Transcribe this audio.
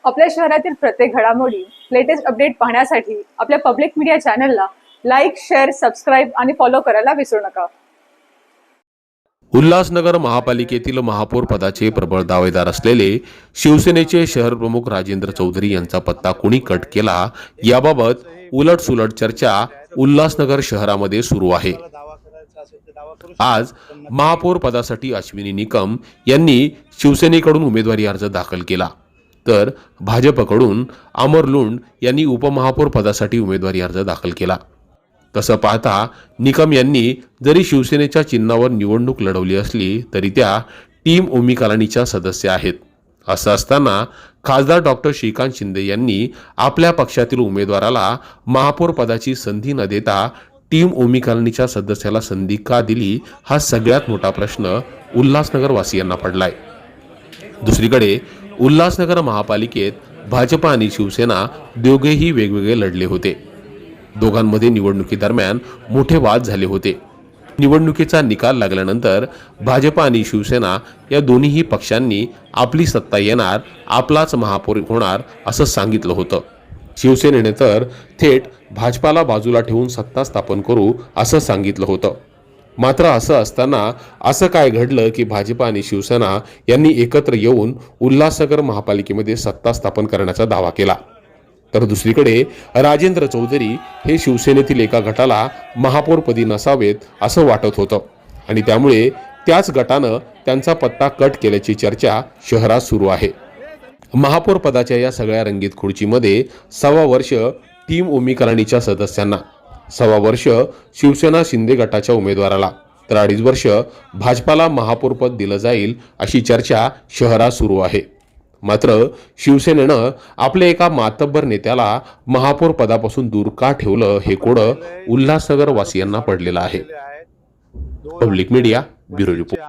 आपल्या शहरातील प्रत्येक घडामोडी लेटेस्ट अपडेट पाहण्यासाठी आपल्या पब्लिक मीडिया चॅनलला लाईक, शेअर, सबस्क्राईब आणि फॉलो करायला विसरू नका। उल्हासनगर महापालिकेतील महापौर पदाचे प्रबळ दावेदार असलेले शिवसेनेचे शहर प्रमुख राजेंद्र चौधरी यांचा पत्ता कोणी कट केला याबाबत उलटसुलट चर्चा उल्हासनगर शहरामध्ये सुरू आहे। आज महापौर पदासाठी अश्विनी निकम यांनी शिवसेनेकडून उमेदवारी अर्ज दाखल केला, तर भाजपकडून अमर लुंड यांनी उपमहापौर पदासाठी उमेदवारी अर्ज दाखल केला। तसं पाहता निकम यांनी जरी शिवसेनेच्या चिन्हावर निवडणूक लढवली असली तरी त्या टीम ओमी कॉलनीच्या सदस्य आहेत। असं असताना खासदार डॉक्टर श्रीकांत शिंदे यांनी आपल्या पक्षातील उमेदवाराला महापौर पदाची संधी न देता टीम ओमी कॉलनीच्या सदस्याला संधी का दिली, हा सगळ्यात मोठा प्रश्न उल्हासनगर वासियांना पडलाय। दुसरीकडे उल्हासनगर महापालिकेत भाजप आणि शिवसेना दोघेही वेगवेगळे लढले होते। दोघांमध्ये निवडणुकीदरम्यान मोठे वाद झाले होते। निवडणुकीचा निकाल लागल्यानंतर भाजप आणि शिवसेना या दोन्ही पक्षांनी आपली सत्ता येणार, आपलाच महापौर होणार असं सांगितलं होतं। शिवसेनेने तर थेट भाजपाला बाजूला ठेवून सत्ता स्थापन करू असं सांगितलं होतं। मात्र असं असताना असं काय घडलं की भाजप आणि शिवसेना यांनी एकत्र येऊन उल्हासनगर महापालिकेमध्ये सत्ता स्थापन करण्याचा दावा केला, तर दुसरीकडे राजेंद्र चौधरी हे शिवसेनेतील एका गटाला महापौरपदी नसावेत असं वाटत होतं आणि त्यामुळे त्याच गटानं त्यांचा पत्ता कट केल्याची चर्चा शहरात सुरू आहे। महापौर पदाच्या या सगळ्या रंगीत खुर्चीमध्ये 1.25 वर्ष टीम ओमी कॉलनीच्या सदस्यांना, 1.25 वर्ष शिवसेना शिंदे गटाच्या उमेदवाराला, तर 2.5 वर्ष भाजपाला महापौरपद दिलं जाईल अशी चर्चा शहरात सुरू आहे। मात्र शिवसेनेनं आपल्या एका मातब्बर नेत्याला महापौर पदापासून दूर का ठेवलं, हे कोडं उल्हासनगर वासियांना पडलेलं आहे। Public media bureau report.